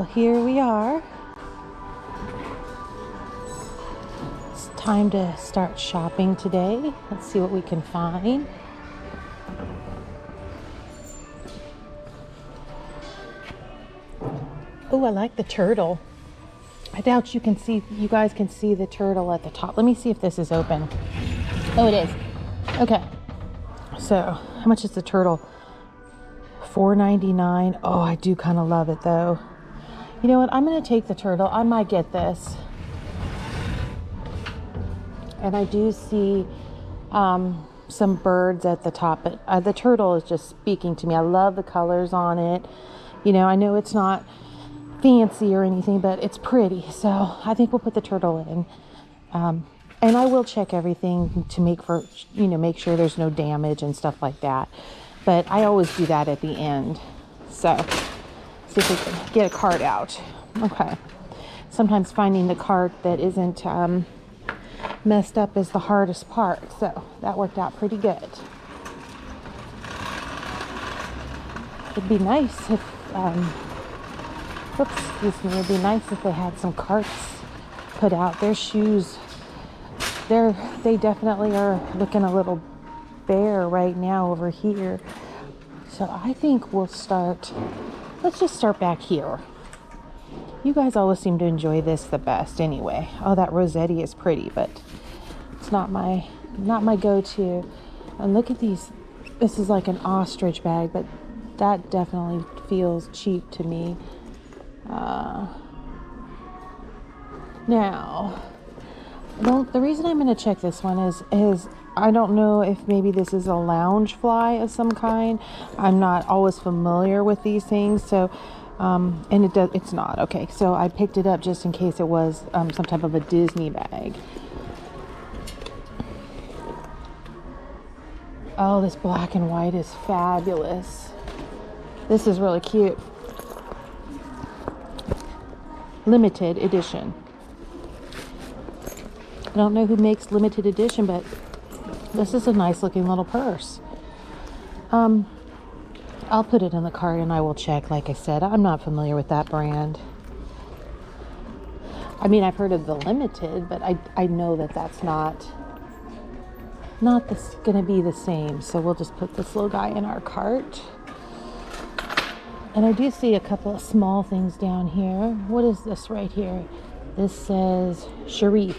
Well, here we are. It's time to start shopping today. Let's see what we can find. Oh, I like the turtle. I doubt you guys can see the turtle at the top. Let me see if this is open. Oh, it is. Okay. So, how much is the turtle? $4.99. Oh, I do kind of love it though. You know what? I'm going to take the turtle. I might get this. And I do see some birds at the top, but the turtle is just speaking to me. I love the colors on it. You know, I know it's not fancy or anything, but it's pretty. So I think we'll put the turtle in. And I will check everything to make sure there's no damage and stuff like that. But I always do that at the end. So see if we can get a cart out. Okay. Sometimes finding the cart that isn't messed up is the hardest part. So that worked out pretty good. It'd be nice if, it'd be nice if they had some carts put out. Their shoes, they definitely are looking a little bare right now over here. So I think let's just start back here. You guys always seem to enjoy this the best anyway. Oh, that Rossetti is pretty, but it's not my go-to. And look at these. This is like an ostrich bag, but that definitely feels cheap to me. Now, well, the reason I'm going to check this one is I don't know if maybe this is a lounge fly of some kind. I'm not always familiar with these things, so and it's not. Okay, so I picked it up just in case it was some type of a Disney bag. Oh, this black and white is fabulous. This is really cute. Limited edition. I don't know who makes limited edition, but this is a nice looking little purse. I'll put it in the cart and I will check. Like I said, I'm not familiar with that brand. I mean, I've heard of the limited, but I know that that's not going to be the same. So we'll just put this little guy in our cart. And I do see a couple of small things down here. What is this right here? This says Sharif.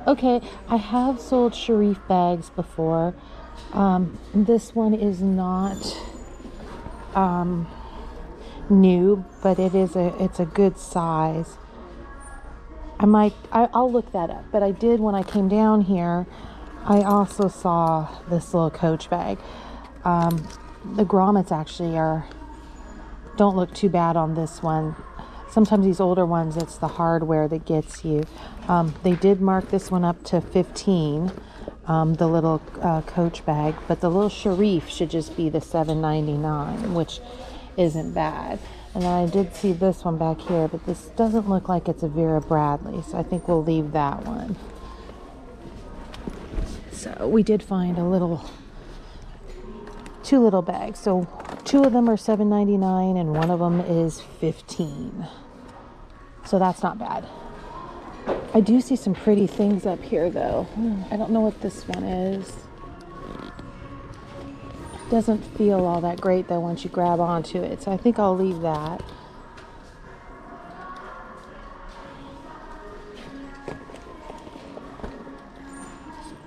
Okay, I have sold Sharif bags before. This one is not new, but it's a good size. I'll look that up. But I did, when I came down here, I also saw this little Coach bag. The grommets actually don't look too bad on this one. Sometimes these older ones, it's the hardware that gets you. They did mark this one up to 15, the little Coach bag, but the little Sharif should just be the $7.99, which isn't bad. And then I did see this one back here, but this doesn't look like it's a Vera Bradley, so I think we'll leave that one. So we did find two little bags. So two of them are $7.99 and one of them is $15. So that's not bad. I do see some pretty things up here though. I don't know what this one is. It doesn't feel all that great though once you grab onto it. So I think I'll leave that.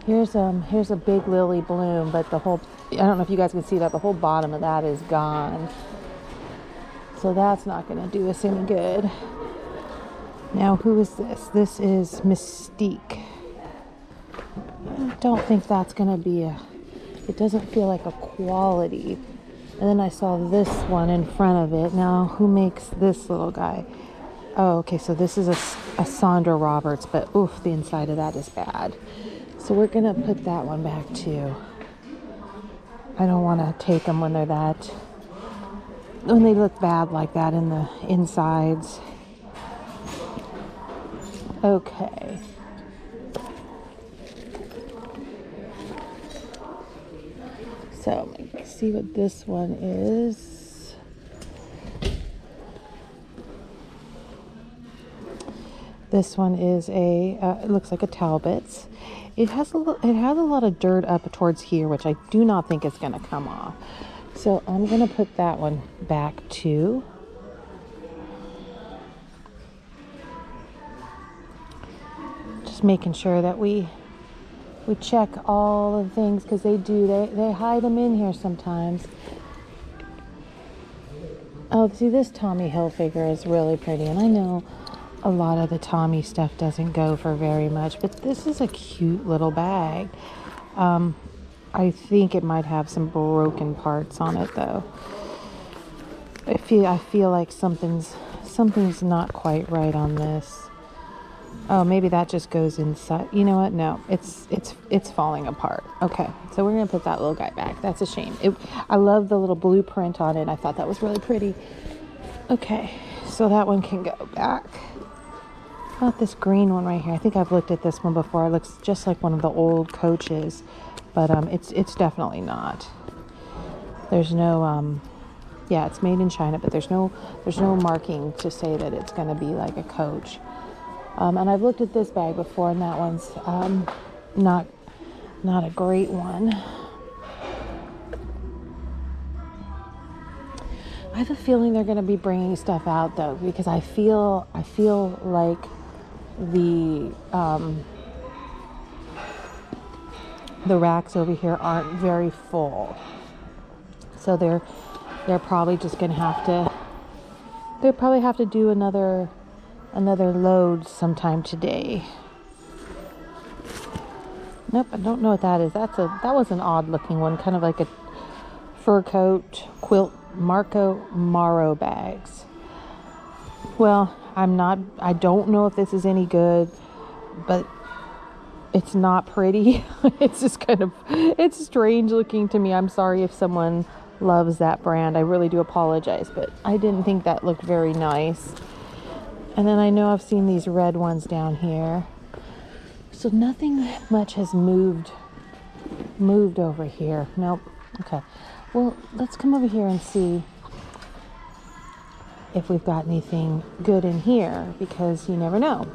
Here's a big lily bloom, but I don't know if you guys can see that, the whole bottom of that is gone. So that's not going to do us any good. Now, who is this? This is Mystique. I don't think that's going to be it doesn't feel like a quality. And then I saw this one in front of it. Now, who makes this little guy? Oh, okay, so this is a Sandra Roberts, but oof, the inside of that is bad. So we're going to put that one back too. I don't want to take them when they look bad like that in the insides. Okay. So let's see what this one is. This one is it looks like a Talbot's. It has a lot of dirt up towards here, which I do not think is going to come off. So I'm going to put that one back too. Just making sure that we check all the things, because they hide them in here sometimes. Oh, see, this Tommy Hilfiger is really pretty, and I know a lot of the Tommy stuff doesn't go for very much, but this is a cute little bag. I think it might have some broken parts on it though. I feel like something's not quite right on this. Oh, maybe that just goes inside. You know what? No, it's falling apart. Okay, so we're gonna put that little guy back. That's a shame. I love the little blueprint on it. I thought that was really pretty. Okay, so that one can go back. How about this green one right here? I think I've looked at this one before. It looks just like one of the old Coaches, but it's definitely not. There's no yeah, it's made in China, but there's no marking to say that it's going to be like a Coach. And I've looked at this bag before, and that one's not a great one. I have a feeling they're going to be bringing stuff out though, because I feel like the racks over here aren't very full, so they're probably just going to have to do another load sometime today. Nope, I don't know what that is. That was an odd looking one, kind of like a fur coat quilt. Marco Maro bags. Well, I don't know if this is any good, but it's not pretty. It's just it's strange looking to me. I'm sorry if someone loves that brand. I really do apologize, but I didn't think that looked very nice. And then I know I've seen these red ones down here. So nothing much has moved over here. Nope. Okay. Well, let's come over here and see if we've got anything good in here, because you never know.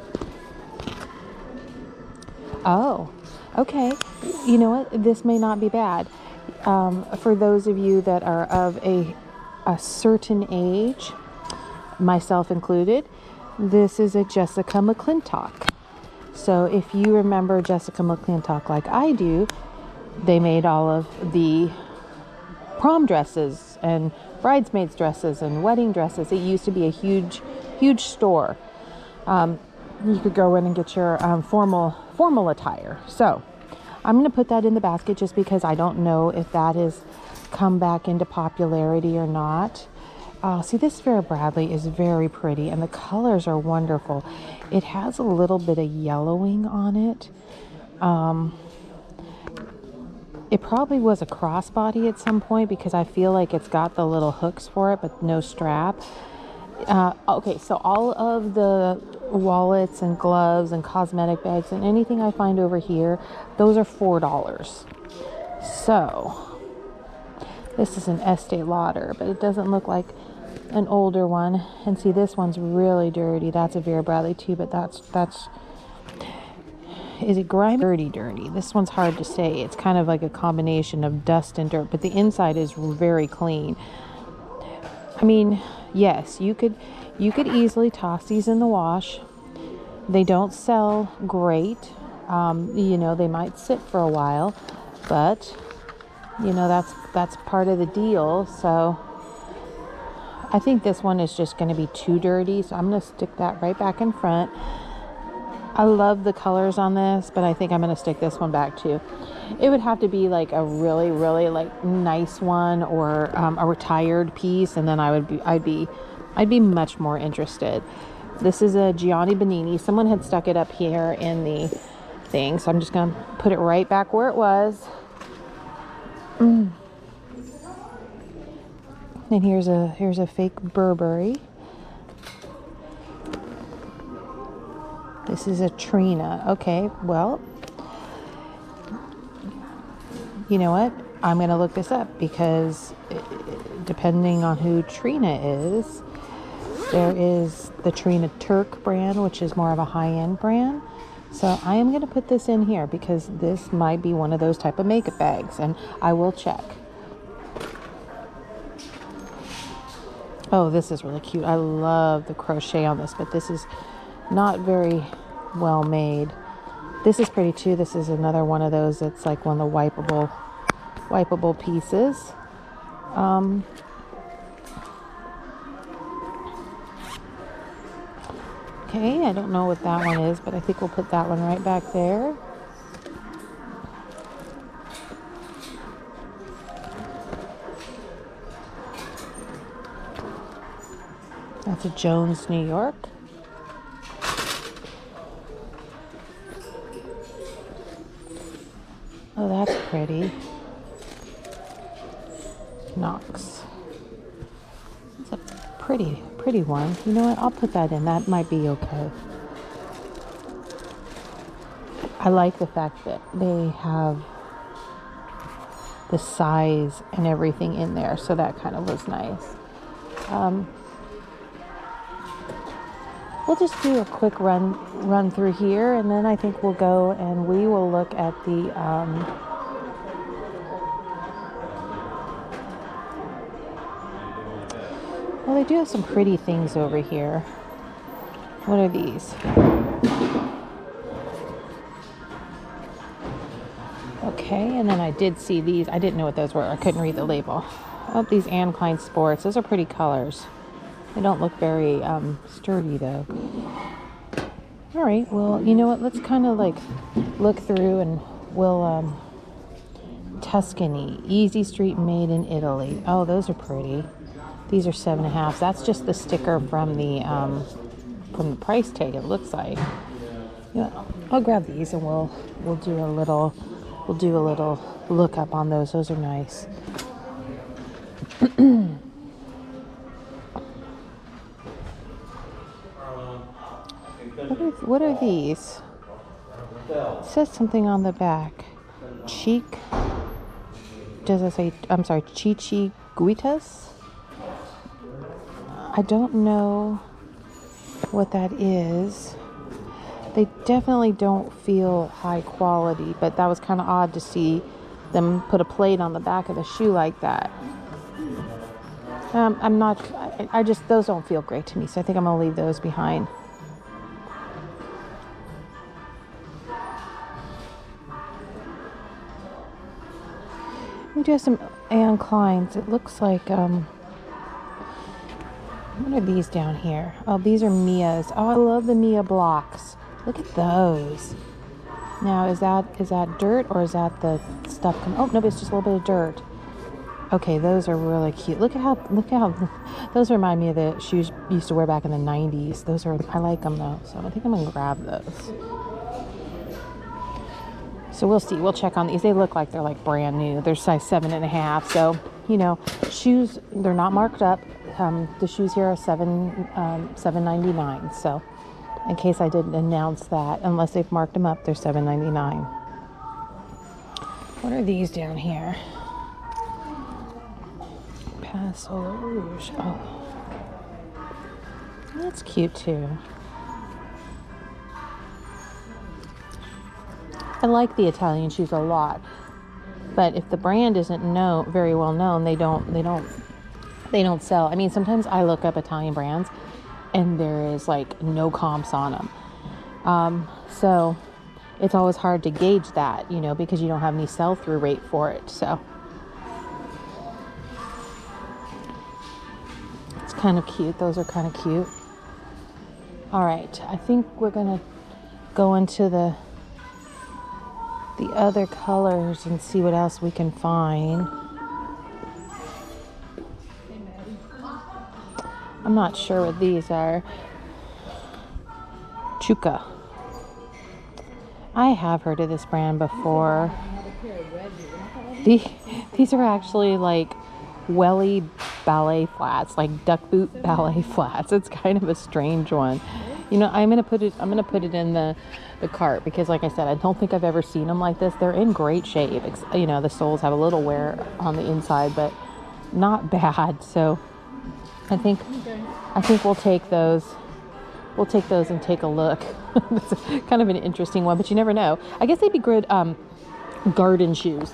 Oh, okay. You know what? This may not be bad. For those of you that are of a certain age, myself included, this is a Jessica McClintock. So if you remember Jessica McClintock like I do, they made all of the prom dresses and bridesmaids dresses and wedding dresses. It used to be a huge store. You could go in and get your formal attire. So I'm going to put that in the basket just because I don't know if that has come back into popularity or not. See, this Vera Bradley is very pretty, and the colors are wonderful. It has a little bit of yellowing on it. It probably was a crossbody at some point, because I feel like it's got the little hooks for it, but no strap. Okay, so all of the wallets and gloves and cosmetic bags and anything I find over here, those are $4. So this is an Estee Lauder, but it doesn't look like an older one. And see, this one's really dirty. That's a Vera Bradley too, but that's is it grimy? Dirty. This one's hard to say. It's kind of like a combination of dust and dirt, but the inside is very clean. I mean, yes, you could easily toss these in the wash. They don't sell great. They might sit for a while, but that's part of the deal. So I think this one is just going to be too dirty, so I'm going to stick that right back in front. I love the colors on this, but I think I'm going to stick this one back too. It would have to be like a really, really like nice one, or a retired piece, and then I'd be much more interested. This is a Gianni Bernini. Someone had stuck it up here in the thing, so I'm just going to put it right back where it was. And here's a fake Burberry. This is a Trina. Okay, well, you know what? I'm going to look this up, because depending on who Trina is, There is the Trina Turk brand, which is more of a high-end brand. So I am going to put this in here because this might be one of those type of makeup bags, and I will check. Oh, this is really cute. I love the crochet on this, but this is not very well made. This is pretty too. This is another one of those that's like one of the wipeable pieces. Okay, I don't know what that one is, but I think we'll put that one right back there. That's a Jones, New York. Oh, that's pretty. Knox. It's a pretty one. You know what? I'll put that in. That might be okay. I like the fact that they have the size and everything in there, so that kind of was nice. We'll just do a quick run through here, and then I think we'll go and we will look at the well, they do have some pretty things over here. What are these? Okay, and then I did see these. I didn't know what those were. I couldn't read the label. Oh, these Anne Klein Sports. Those are pretty colors. They don't look very sturdy though. All right, well, you know what? Let's kind of like look through, and we'll Tuscany, Easy Street, made in Italy. Oh, those are pretty. These are 7.5. That's just the sticker from the price tag. It looks like. Yeah, I'll grab these and we'll do a little look up on those. Those are nice. What are these? It says something on the back. Cheek. Does it say? I'm sorry, Chichiguitas? I don't know what that is. They definitely don't feel high quality, but that was kind of odd to see them put a plate on the back of the shoe like that. I just, those don't feel great to me, so I think I'm going to leave those behind. We do have some Anne Kleins. It looks like, what are these down here? Oh, these are Mia's. Oh, I love the Mia blocks. Look at those. Now, is that dirt, or is that the stuff oh, no, it's just a little bit of dirt. Okay, those are really cute. Look at how those remind me of the shoes you used to wear back in the 90s. I like them though, so I think I'm gonna grab those. So we'll see. We'll check on these. They look like they're like brand new. They're size 7.5. So, you know, shoes, they're not marked up. The shoes here are $7.99. So, in case I didn't announce that, unless they've marked them up, they're $7.99. What are these down here? Pastel Rouge. Oh, that's cute too. I like the Italian shoes a lot, but if the brand isn't very well known, they don't sell. I mean, sometimes I look up Italian brands and there is like no comps on them. So it's always hard to gauge that, you know, because you don't have any sell-through rate for it. So it's kind of cute. Those are kind of cute. All right, I think we're gonna go into the other colors and see what else we can find. I'm not sure what these are. Chuka. I have heard of this brand before. These are actually like welly ballet flats, like duck boot ballet flats. It's kind of a strange one. You know, I'm gonna put it in the cart because, like I said, I don't think I've ever seen them like this. They're in great shape. You know, the soles have a little wear on the inside, but not bad. So I think we'll take those. We'll take those and take a look. That's kind of an interesting one, but you never know. I guess they'd be good garden shoes.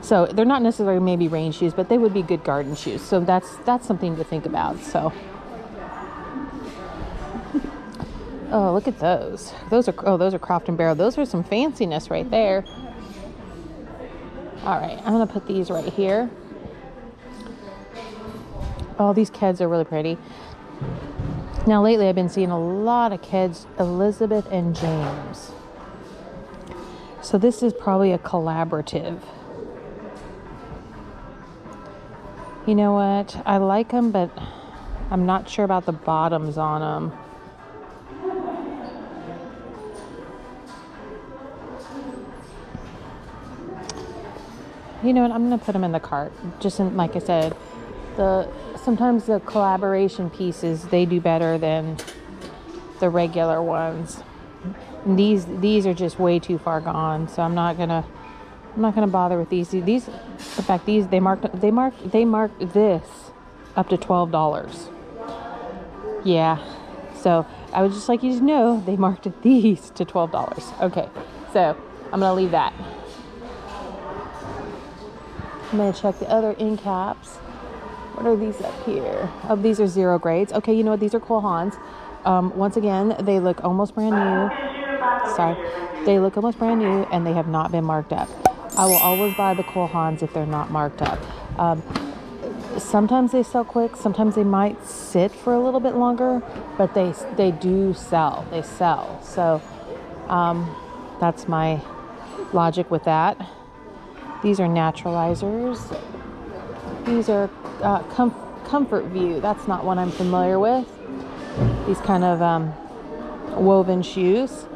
So they're not necessarily maybe rain shoes, but they would be good garden shoes. So that's something to think about. So, oh, look at those. Those are Croft and Barrel. Those are some fanciness right there. All right, I'm gonna put these right here. Oh, these Keds are really pretty. Now lately I've been seeing a lot of Keds, Elizabeth and James. So this is probably a collaborative. You know what? I like them, but I'm not sure about the bottoms on them. You know what? I'm going to put them in the cart. Just like I said, sometimes the collaboration pieces, they do better than the regular ones. And these are just way too far gone, so I'm not gonna bother with these. These, in fact, they marked this up to $12. Yeah, so I would just like you to know they marked these to $12. Okay, so I'm gonna leave that. I'm gonna check the other end caps. What are these up here? Oh, these are zero grades. Okay, you know what? These are Cole Haans. Once again, they look almost brand new. Sorry. They look almost brand new and they have not been marked up. I will always buy the Cole Haans if they're not marked up. Sometimes they sell quick. Sometimes they might sit for a little bit longer, but they do sell. They sell. So that's my logic with that. These are naturalizers. These are Comfort View. That's not one I'm familiar with. These kind of woven shoes.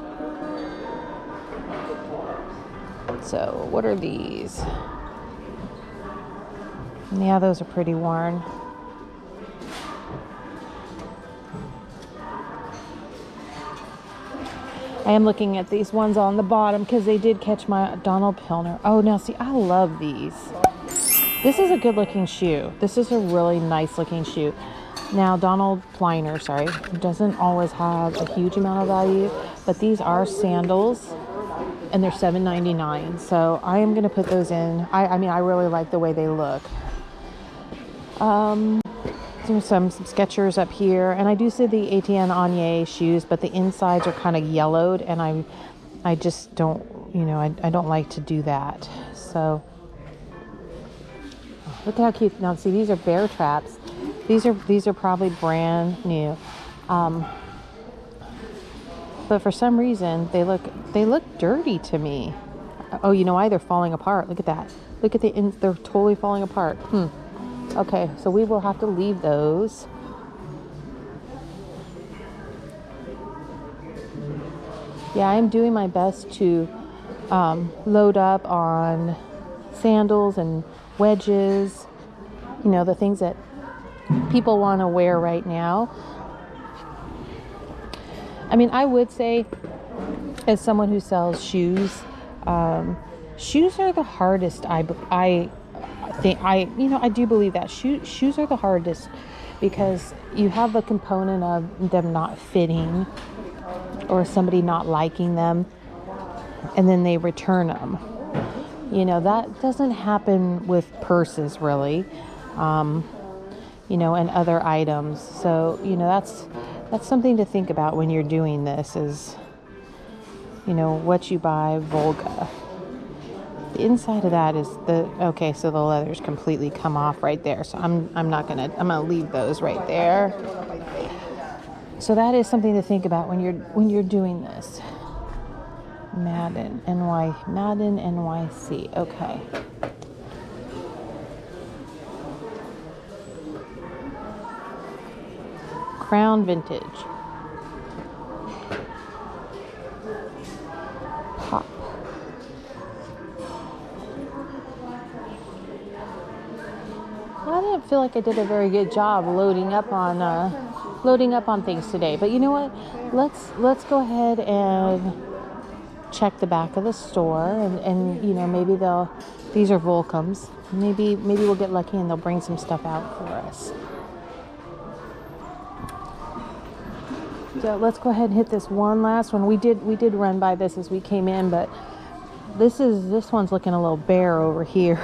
So what are these? Yeah, those are pretty worn. I am looking at these ones on the bottom because they did catch my Donald Pilner. Oh, now see, I love these. This is a good looking shoe. This is a really nice looking shoe. Now, Donald Pliner, sorry, doesn't always have a huge amount of value, but these are sandals and they're $7.99. So I am going to put those in. I mean, I really like the way they look. There's some Skechers up here, and I do see the Etienne Anier shoes, but the insides are kind of yellowed, and I just don't, you know, I don't like to do that. So look how cute. Now see, these are bear traps. These are probably brand new. But for some reason they look dirty to me. Oh, you know why? They're falling apart. Look at that. Look at they're totally falling apart. Okay, so we will have to leave those. Yeah, I'm doing my best to load up on sandals and wedges, you know, the things that people want to wear right now. I mean, I would say, as someone who sells shoes, shoes are the hardest. I do believe that shoes are the hardest because you have the component of them not fitting or somebody not liking them, and then they return them. You know, that doesn't happen with purses really, you know, and other items. So, you know, that's something to think about when you're doing this is, you know, what you buy, Volga. The inside of that is okay, so the leather's completely come off right there. So I'm gonna leave those right there. So that is something to think about when you're doing this. Madden NYC. Okay. Crown Vintage. Pop. I didn't feel like I did a very good job loading up on things today. But you know what? Let's go ahead and check the back of the store, and you know, maybe these are Volcums. Maybe we'll get lucky and they'll bring some stuff out for us. So let's go ahead and hit this one last one. We did run by this as we came in, but this one's looking a little bare over here.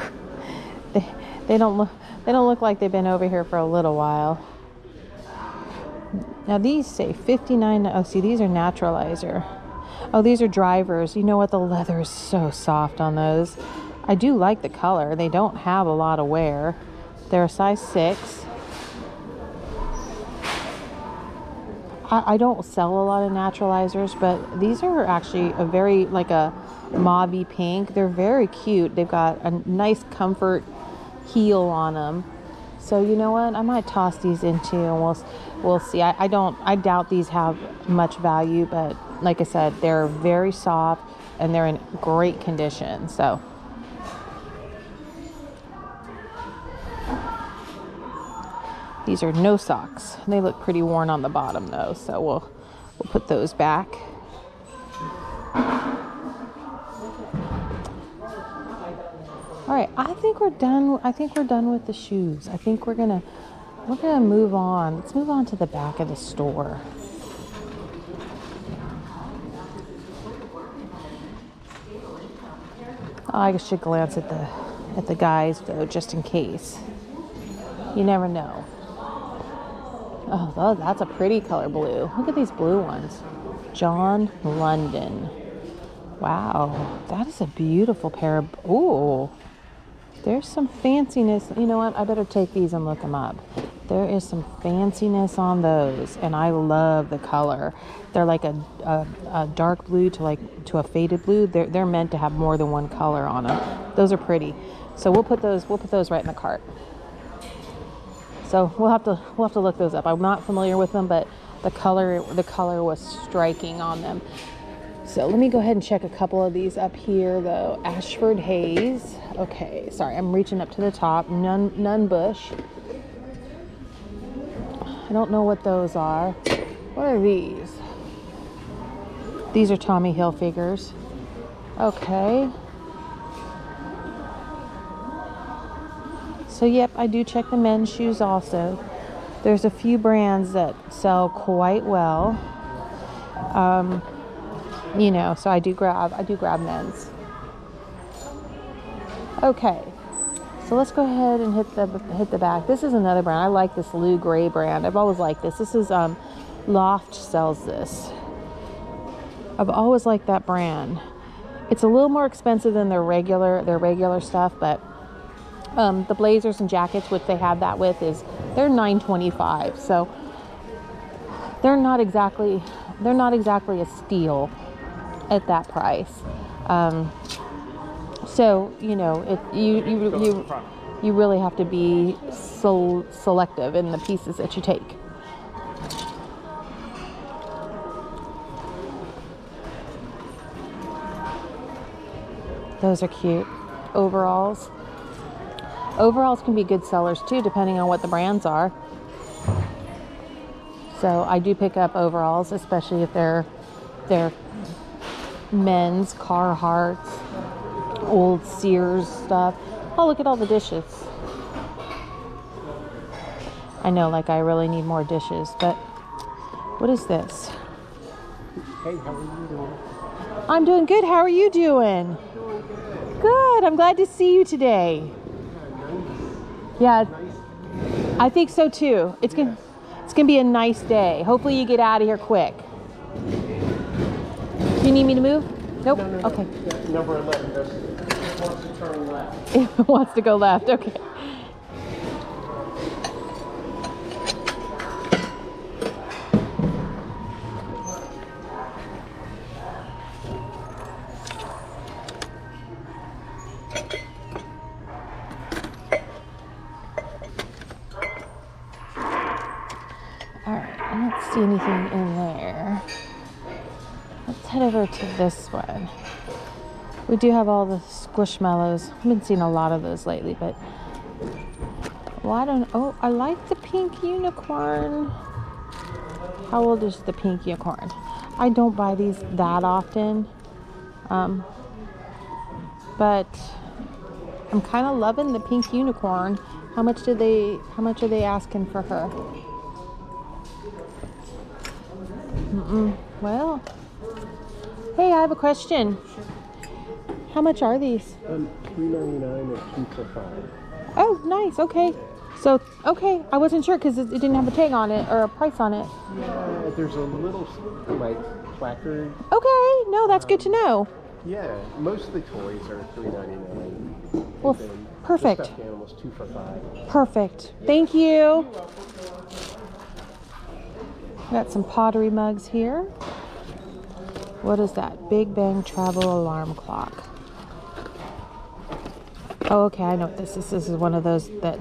They don't look like they've been over here for a little while. Now these say 59. Oh, see, these are naturalizer. Oh, these are drivers. You know what? The leather is so soft on those. I do like the color. They don't have a lot of wear. They're a size 6. I don't sell a lot of naturalizers, but these are actually a very, like a mauvey pink. They're very cute. They've got a nice comfort heel on them. So you know what? I might toss these into, and we'll see. I doubt these have much value, but like I said, they're very soft and they're in great condition. So these are no socks. They look pretty worn on the bottom though, so we'll put those back. All right, I think we're done. I think we're done with the shoes. I think we're gonna move on. Let's move on to the back of the store. Oh, I should glance at the guys though, just in case. You never know. Oh, that's a pretty color blue. Look at these blue ones. John London. Wow, that is a beautiful pair of. Ooh. There's some fanciness. You know what? I better take these and look them up. There is some fanciness on those, and I love the color. They're like a dark blue to a faded blue. They're meant to have more than one color on them. Those are pretty. So we'll put those right in the cart. So we'll have to look those up. I'm not familiar with them, but the color was striking on them. So let me go ahead and check a couple of these up here though. Ashford Hayes. Okay, sorry, I'm reaching up to the top. Nunn Bush. I don't know what those are. What are these? These are Tommy Hilfigers. Okay. So yep, I do check the men's shoes also. There's a few brands that sell quite well. You know, so I do grab men's. Okay, so let's go ahead and hit the back. This is another brand. I like this Lou Gray brand. I've always liked this. This is Loft sells this. I've always liked that brand. It's a little more expensive than their regular stuff, but the blazers and jackets, which they have that with, they're $9.25. So they're not exactly a steal at that price. So you know, you really have to be so selective in the pieces that you take. Those are cute. Overalls can be good sellers too, depending on what the brands are. So I do pick up overalls, especially if they're men's, Carhartts, old Sears stuff. Oh, look at all the dishes. I know, like, I really need more dishes, but what is this? Hey, how are you doing? I'm doing good. How are you doing? Good. I'm glad to see you today. Yeah, I think so too. It's gonna be a nice day. Hopefully you get out of here quick. Do you need me to move? Nope. No. Okay. Number 11 wants to turn left. It wants to go left. Okay. All right. I don't see anything in there. Let's head over to this one. We do have all the Squishmallows. I've been seeing a lot of those lately, but I like the pink unicorn. How old is the pink unicorn? I don't buy these that often, but I'm kind of loving the pink unicorn. How much are they asking for her? Well, hey, I have a question. How much are these? $3.99 and 2 for 5. Oh, nice. Okay. So, okay, I wasn't sure because it didn't have a tag on it or a price on it. Yeah, there's a little like placard. Okay, no, that's good to know. Yeah, most of the toys are $3.99. Well, And then perfect. The stuffed animals 2 for 5. Perfect. Thank you. Got some pottery mugs here. What is that? Big Bang travel alarm clock. Oh, okay, I know what this is. This is one of those that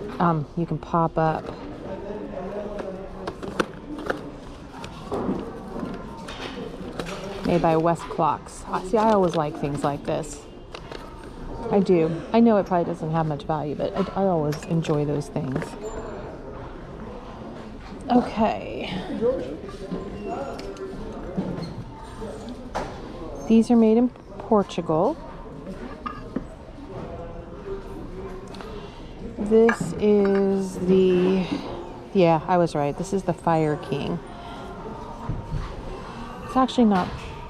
you can pop up. Made by West Clocks. See, I always like things like this. I do. I know it probably doesn't have much value, but I always enjoy those things. Okay. These are made in Portugal. This is yeah, I was right. This is the Fire King. It's actually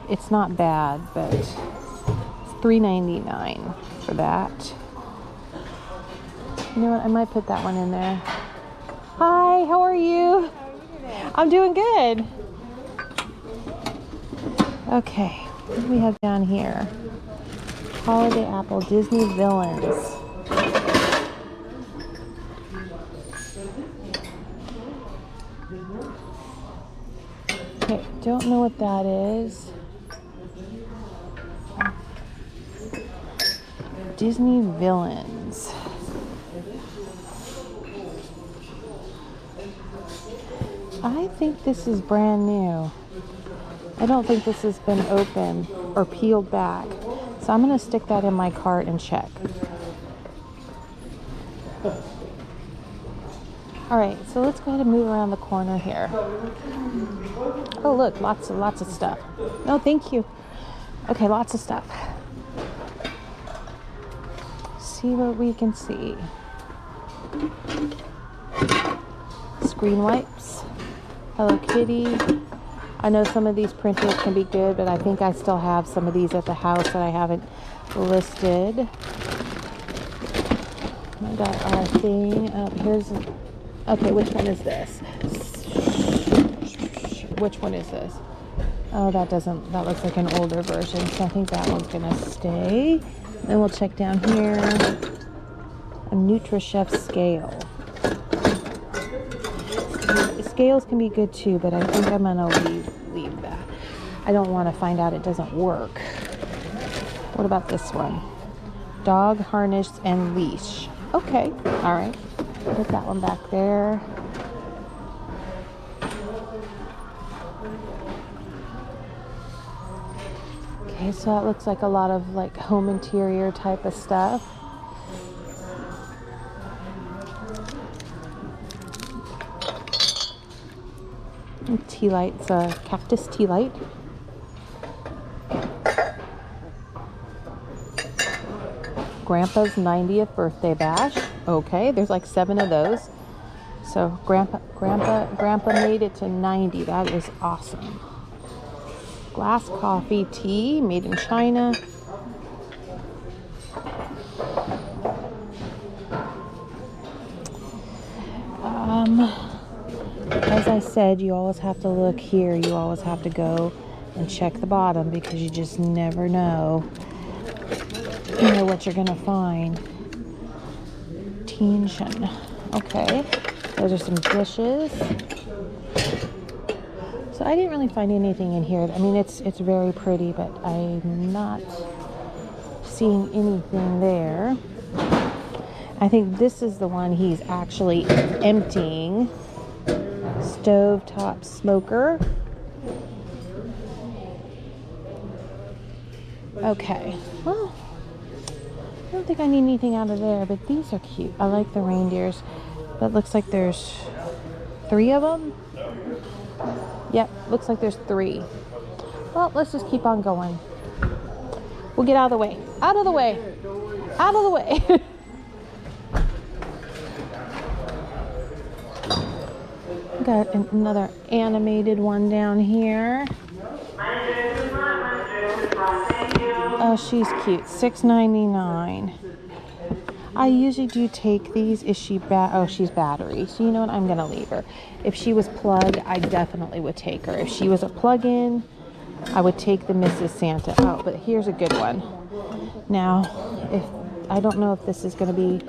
it's not bad, but it's $3.99 for that. You know what? I might put that one in there. Hi, how are you? I'm doing good. Okay, what do we have down here? Holiday Apple Disney Villains. Okay, don't know what that is. Disney Villains. I think this is brand new. I don't think this has been opened or peeled back. So I'm going to stick that in my cart and check. All right, so let's go ahead and move around the corner here. Oh, look, lots of stuff. No, thank you. Okay, lots of stuff. See what we can see. Screen wipes. Hello Kitty. I know some of these printers can be good, but I think I still have some of these at the house that I haven't listed. I got our thing. Here's... Okay, which one is this? Which one is this? Oh, that looks like an older version, so I think that one's gonna stay. Then we'll check down here. A NutriChef scale. Scales can be good too, but I think I'm gonna leave that. I don't want to find out it doesn't work. What about this one? Dog harness and leash. Okay, all right. Put that one back there. Okay, so that looks like a lot of like home interior type of stuff. Tea light, it's a cactus tea light. Grandpa's 90th birthday bash. Okay, there's like 7 of those. So Grandpa made it to 90. That is awesome. Glass coffee tea made in China. As I said, you always have to look here. You always have to go and check the bottom because you just never know, what you're gonna find. Teen Shen. Okay, those are some dishes. So I didn't really find anything in here. I mean, it's very pretty, but I'm not seeing anything there. I think this is the one he's actually emptying. Stovetop smoker. Okay, well, I don't think I need anything out of there, but these are cute. I like the reindeers, but it looks like there's 3 of them. Yep, looks like there's 3. Well, let's just keep on going. We'll get out of the way. Out of the way. Out of the way. Got another animated one down here. Oh, she's cute. $6.99. I usually do take these. Is she oh, she's battery. So you know what? I'm going to leave her. If she was plug, I definitely would take her. If she was a plug-in, I would take the Mrs. Santa out. But here's a good one. Now, if I don't know if this is going to be...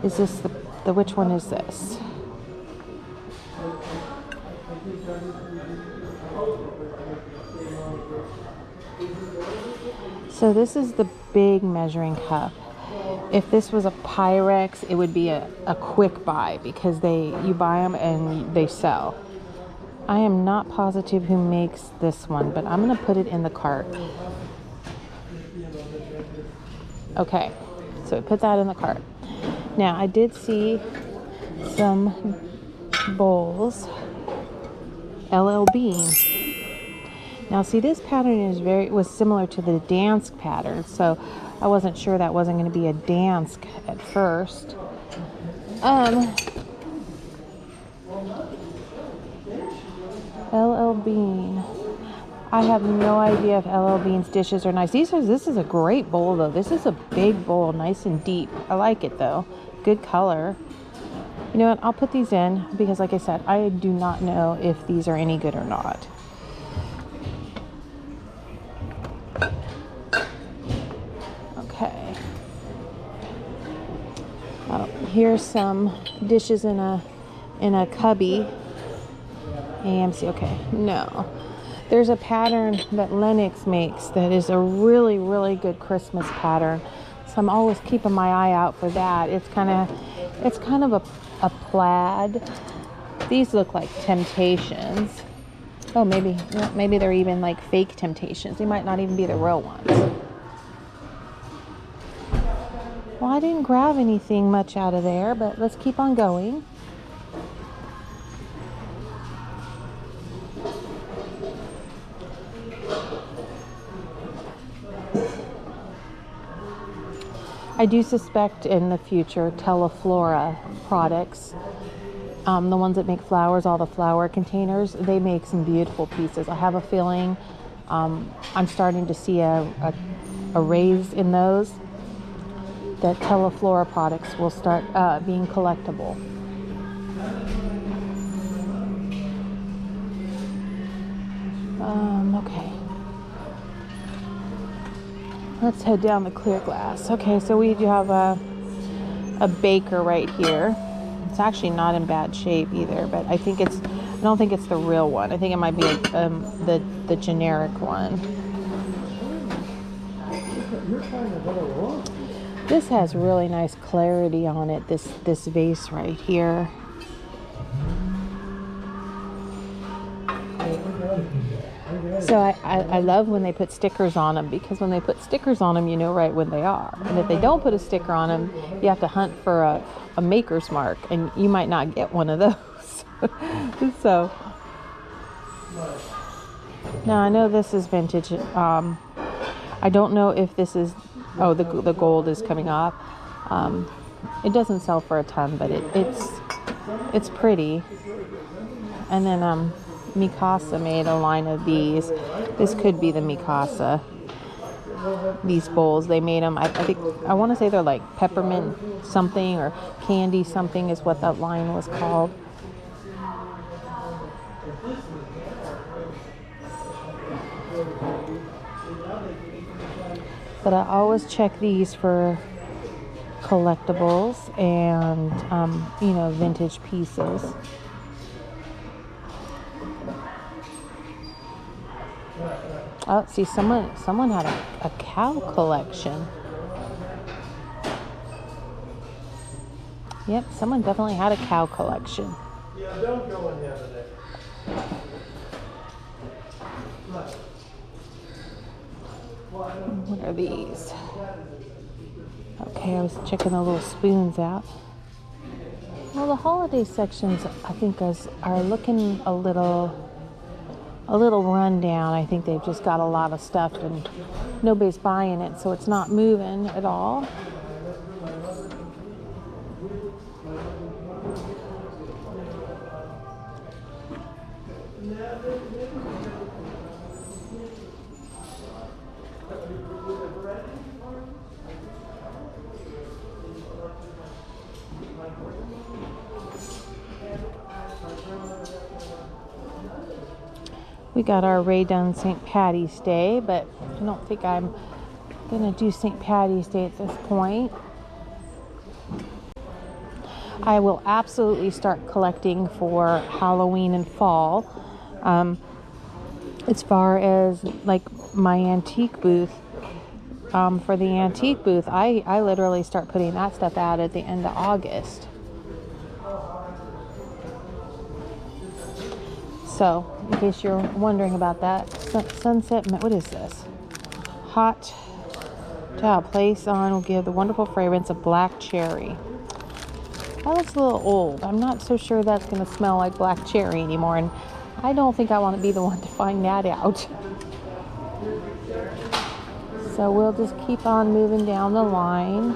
Is this the which one is this? So this is the big measuring cup. If this was a Pyrex, it would be a quick buy because you buy them and they sell. I am not positive who makes this one, but I'm going to put it in the cart. Okay, so I put that in the cart. Now, I did see some bowls, LL Bean. Now, see, this pattern was similar to the Dansk pattern, so I wasn't sure that wasn't going to be a Dansk at first. LL Bean. I have no idea if LL Bean's dishes are nice. This is a great bowl, though. This is a big bowl, nice and deep. I like it, though. Good color. You know what? I'll put these in because, like I said, I do not know if these are any good or not. Okay. Oh, here's some dishes in a cubby. AMC. Okay. No. There's a pattern that Lennox makes that is a really, really good Christmas pattern. So I'm always keeping my eye out for that. It's kind of a plaid. These look like Temptations. Oh, maybe they're even like fake Temptations. They might not even be the real ones. Well, I didn't grab anything much out of there, but let's keep on going. I do suspect in the future Teleflora products, the ones that make flowers, all the flower containers, they make some beautiful pieces. I have a feeling I'm starting to see a raise in those, that Teleflora products will start being collectible. Okay. Let's head down the clear glass. Okay, so we do have a baker right here. It's actually not in bad shape either, but I don't think it's the real one. I think it might be the generic one. This has really nice clarity on it, this vase right here. So I love when they put stickers on them, because when they put stickers on them, you know right when they are. And if they don't put a sticker on them, you have to hunt for a maker's mark, and you might not get one of those. So now I know this is vintage. I don't know if this is, the gold is coming off. It doesn't sell for a ton, but it's pretty. And then Mikasa made a line of these. This could be the Mikasa. These bowls, they made them, I want to say they're like peppermint something or candy something is what that line was called. But I always check these for collectibles and, vintage pieces. Oh, see, someone had a cow collection. Yep, someone definitely had a cow collection. Yeah, don't go in there today. What are these? Okay, I was checking the little spoons out. Well, the holiday sections, I think, are looking a little run down. I think they've just got a lot of stuff and nobody's buying it, so it's not moving at all. We got our Ray done St. Patty's Day, but I don't think I'm gonna do St. Patty's Day at this point. I will absolutely start collecting for Halloween and fall. As far as like my antique booth, for the antique booth, I literally start putting that stuff out at the end of August. So, in case you're wondering about that, sunset, what is this? Hot towel place on will give the wonderful fragrance of black cherry. That looks a little old. I'm not so sure that's going to smell like black cherry anymore, and I don't think I want to be the one to find that out. So we'll just keep on moving down the line.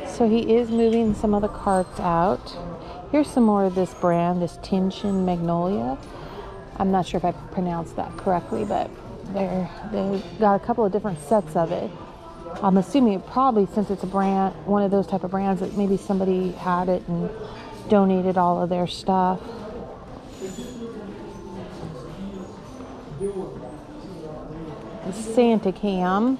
So he is moving some of the carts out. Here's some more of this brand, this Tinchin Magnolia. I'm not sure if I pronounced that correctly, but they've got a couple of different sets of it. I'm assuming probably, since it's a brand, one of those type of brands, that maybe somebody had it and donated all of their stuff. Santa Cam.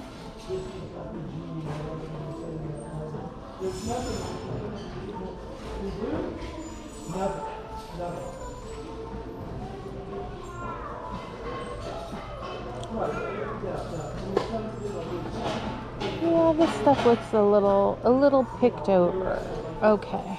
Yeah, this stuff looks a little picked over. Okay.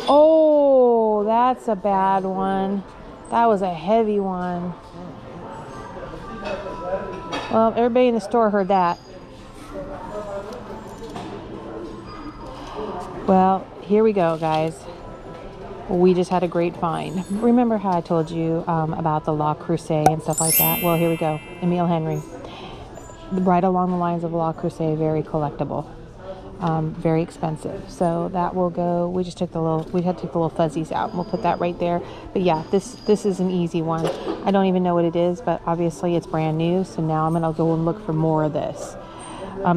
Oh, that's a bad one. That was a heavy one. Well, everybody in the store heard that. Well, here we go, guys. We just had a great find. Remember how I told you about the La Crusade and stuff like that? Well, here we go. Emile Henry. Right along the lines of La Crusade, very collectible. Very expensive. So that will go. We just took we had to take the little fuzzies out. We'll put that right there. But yeah, this is an easy one. I don't even know what it is, but obviously it's brand new. So now I'm going to go and look for more of this.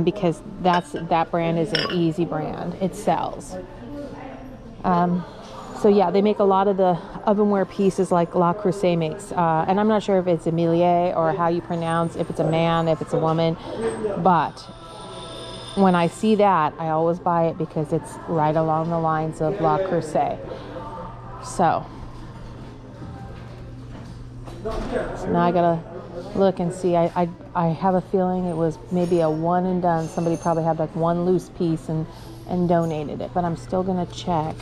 Because that brand is an easy brand. It sells. So yeah, they make a lot of the ovenware pieces like La Crusade makes. And I'm not sure if it's Emilie or how you pronounce, if it's a man, if it's a woman. But when I see that, I always buy it because it's right along the lines of La Crusade. So now I gotta look and see. I have a feeling it was maybe a one and done. Somebody probably had like one loose piece and donated it, but I'm still gonna check.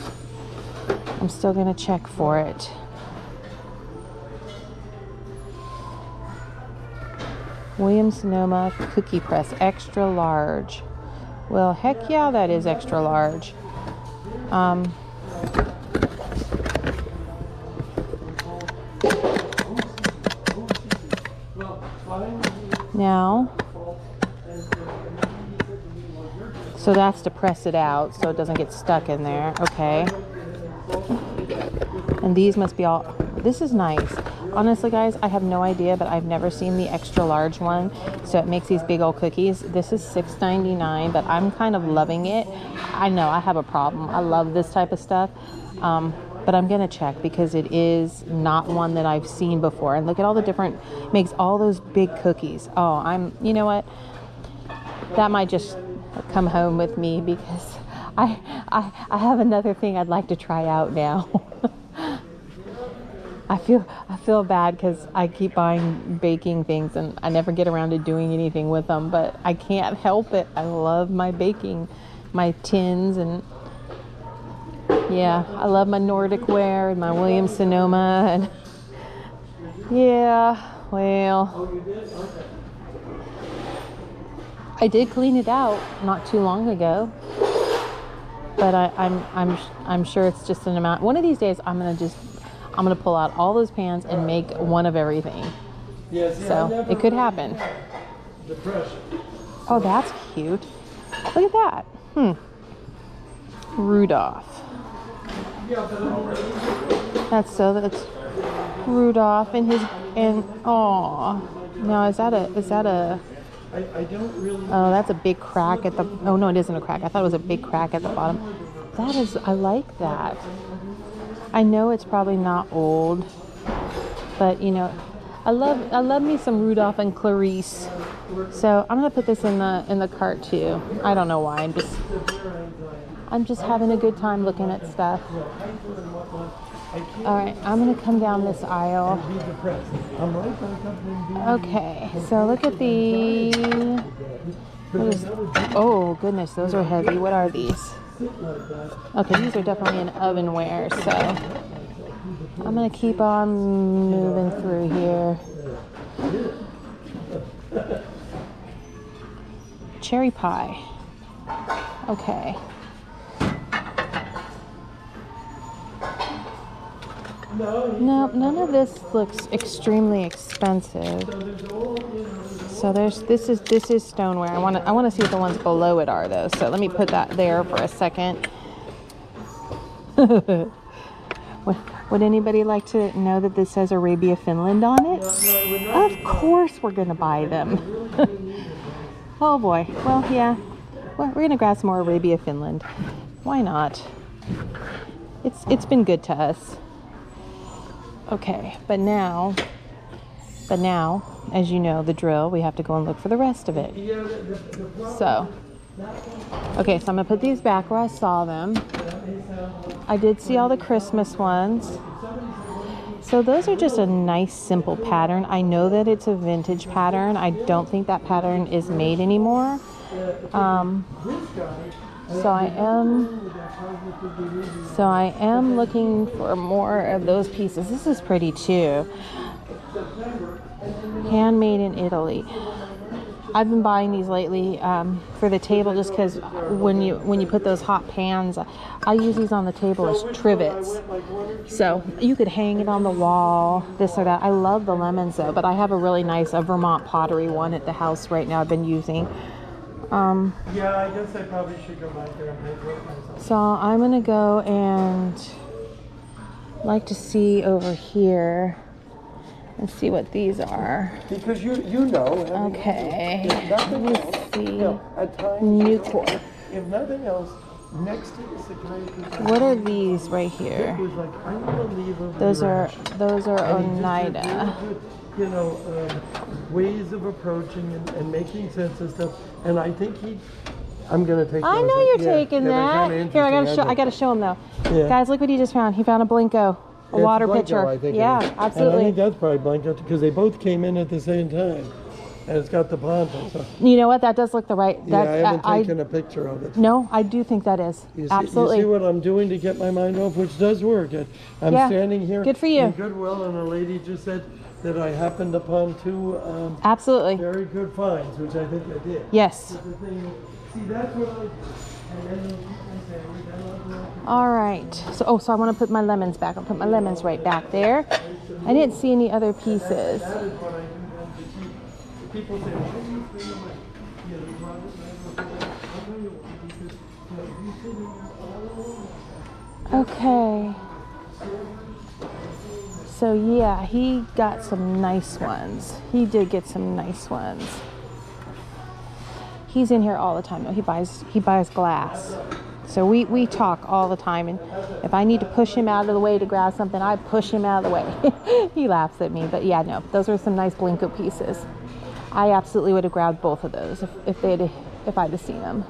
I'm still gonna check for it. Williams-Sonoma cookie press, extra large. Well, heck yeah, that is extra large. Now, so that's to press it out so it doesn't get stuck in there. Okay. And these must be all, this is nice. Honestly, guys, I have no idea, but I've never seen the extra large one. So it makes these big old cookies. This is $6.99, but I'm kind of loving it. I know I have a problem. I love this type of stuff. But I'm going to check because it is not one that I've seen before. And look at all the different, makes all those big cookies. Oh, you know what? That might just come home with me because I have another thing I'd like to try out now. I feel bad because I keep buying baking things and I never get around to doing anything with them, but I can't help it. I love my baking, my tins, and yeah, I love my Nordic ware and my Williams-Sonoma, and yeah, well, I did clean it out not too long ago, but I'm sure it's just an amount. One of these days I'm gonna pull out all those pans and make one of everything. So it could happen. Oh, that's cute. Look at that. Rudolph. That's Rudolph and his, and aw. Now is that a I don't really. oh, that's a big crack at the, oh no, it isn't a crack. I thought it was a big crack at the bottom. That is, I like that. I know it's probably not old, but you know, I love me some Rudolph and Clarice. So I'm gonna put this in the cart too. I don't know why. I'm just having a good time looking at stuff. All right, I'm gonna come down this aisle. Okay, so look at the. Oh goodness, those are heavy. What are these? Okay, these are definitely an ovenware. So I'm gonna keep on moving through here. Cherry pie. Okay. Nope, none of this looks extremely expensive. So this is stoneware. I want to see what the ones below it are though. So let me put that there for a second. Would anybody like to know that this says Arabia, Finland on it? Of course we're gonna buy them. Oh boy. Well, yeah. Well, we're gonna grab some more Arabia, Finland. Why not? It's been good to us. Okay, but now, as you know, the drill, we have to go and look for the rest of it. So, okay, so I'm gonna put these back where I saw them. I did see all the Christmas ones. So those are just a nice, simple pattern. I know that it's a vintage pattern. I don't think that pattern is made anymore. So I am looking for more of those pieces. This is pretty too. Handmade in Italy. I've been buying these lately for the table just because when you put those hot pans, I use these on the table as trivets. So you could hang it on the wall, this or that. I love the lemons though, but I have a really nice Vermont pottery one at the house right now I've been using. Yeah, I guess I probably should go back there and pay for it myself. So I'm gonna go and like to see over here and see what these are. Because you know. Okay. Let me see. At times, Newport. If nothing else, next to the psychiatrist. What are these right here? It was like unbelievably Those are And he just had Oneida. really good, ways of approaching and making sense of stuff. And I think I'm gonna take. I know you're taking that. Here, I gotta show him though. Yeah. Guys, look what he just found. He found a Blinko, a water Blanco, pitcher. I think Yeah, it is. And I absolutely. think that's probably Blanco because they both came in at the same time, and it's got the ponton. So. You know what? That does look the right. Yeah, I That, haven't taken a picture of it. No, I do think that is. Absolutely. You see what I'm doing to get my mind off, which does work. I'm Yeah, standing here good for you. in Goodwill, and a lady just said that I happened upon two Absolutely. very good finds, which I think I did. Yes. But the thing, see, that's what I. And then All right. So, so I want to put my lemons back. I'll put my lemons right back there. I didn't see any other pieces. that is what I do then to keep. People say, why do you throw away? You know, I'll tell you why, because you sit in there all Okay. So yeah, he got some nice ones. He did get some nice ones. He's in here all the time though. He buys glass. So we talk all the time, and if I need to push him out of the way to grab something, I push him out of the way. He laughs at me, but yeah, no, those are some nice Blinko pieces. I absolutely would have grabbed both of those if I'd have seen them.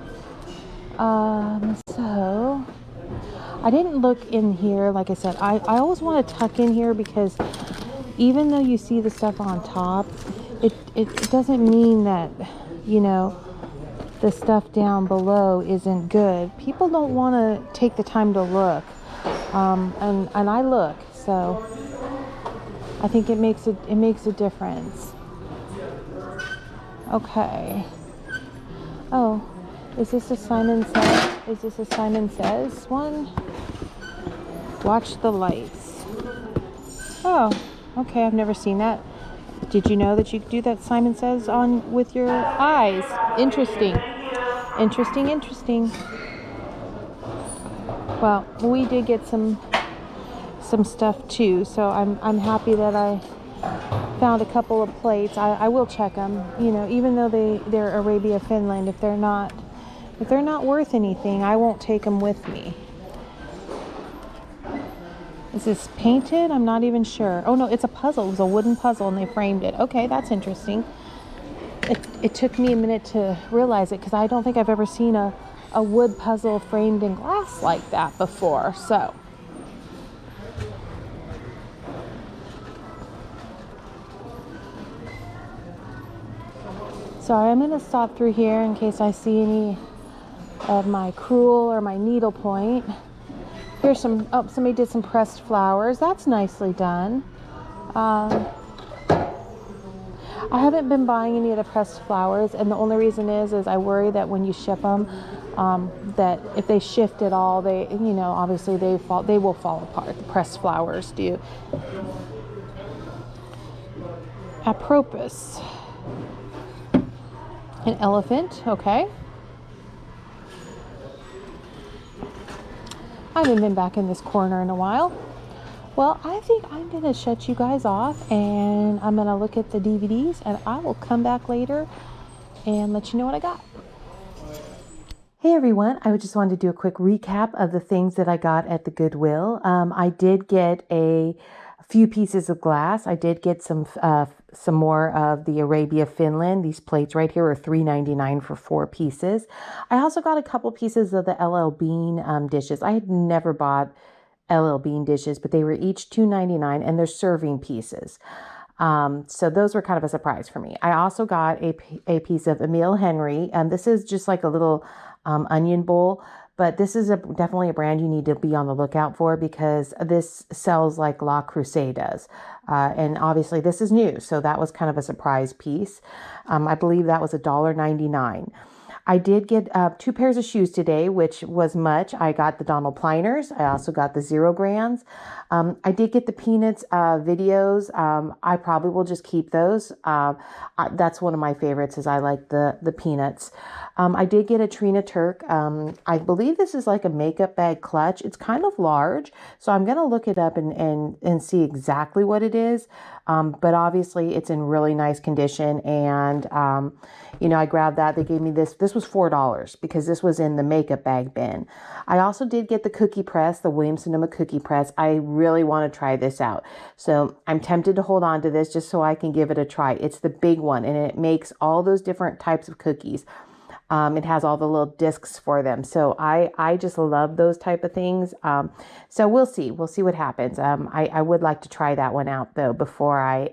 So I didn't look in here. Like I said, I always want to tuck in here because even though you see the stuff on top, it doesn't mean that, you know, the stuff down below isn't good. People don't want to take the time to look, and I look, so I think it makes a difference. Okay. Oh, is this a Simon Says one? Watch the lights. Oh, okay. I've never seen that. Did you know that you could do that Simon Says on with your eyes? Interesting. Interesting, interesting. Well, we did get some stuff too, so I'm happy that I found a couple of plates. I will check them, you know, even though they're Arabia, Finland. If they're not worth anything, I won't take them with me. Is this painted? I'm not even sure. Oh no, it's a puzzle. It was a wooden puzzle and they framed it. Okay, that's interesting. It took me a minute to realize it because I don't think I've ever seen a wood puzzle framed in glass like that before. So I'm going to stop through here in case I see any of my crewel or my needlepoint. Here's some, oh, somebody did some pressed flowers. That's nicely done. I haven't been buying any of the pressed flowers, and the only reason is I worry that when you ship them, that if they shift at all, they, you know, obviously they will fall apart. The pressed flowers do. Apropos. An elephant, okay. I haven't been back in this corner in a while. Well, I think I'm going to shut you guys off and I'm going to look at the DVDs and I will come back later and let you know what I got. Hey everyone, I just wanted to do a quick recap of the things that I got at the Goodwill. I did get a few pieces of glass. I did get some more of the Arabia, Finland. These plates right here are $3.99 for 4 pieces. I also got a couple pieces of the LL Bean dishes. I had never bought LL Bean dishes, but they were each $2.99 and they're serving pieces. So those were kind of a surprise for me. I also got a piece of Emile Henry. This is just like a little onion bowl, but this is definitely a brand you need to be on the lookout for because this sells like La Crusade does. And obviously this is new, so that was kind of a surprise piece. I believe that was $1.99. I did get 2 pairs of shoes today, which was much. I got the Donald Pleiners. I also got the 0 Grands. I did get the Peanuts videos. I probably will just keep those. That's one of my favorites is I like the Peanuts. I did get a Trina Turk. I believe this is like a makeup bag clutch. It's kind of large, so I'm going to look it up and see exactly what it is. But obviously it's in really nice condition. And, you know, I grabbed that. They gave me this. This was $4 because this was in the makeup bag bin. I also did get the cookie press, the Williams-Sonoma cookie press. I really want to try this out. So I'm tempted to hold on to this just so I can give it a try. It's the big one and it makes all those different types of cookies. It has all the little discs for them. So I just love those type of things. So we'll see what happens. I would like to try that one out though, before I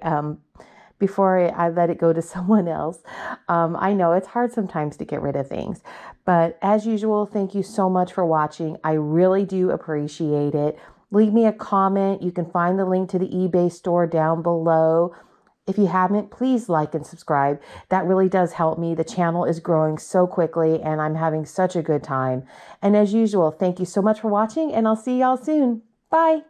let it go to someone else. I know it's hard sometimes to get rid of things, but as usual, thank you so much for watching. I really do appreciate it. Leave me a comment. You can find the link to the eBay store down below. If you haven't, please like and subscribe. That really does help me. The channel is growing so quickly and I'm having such a good time. And as usual, thank you so much for watching and I'll see y'all soon. Bye.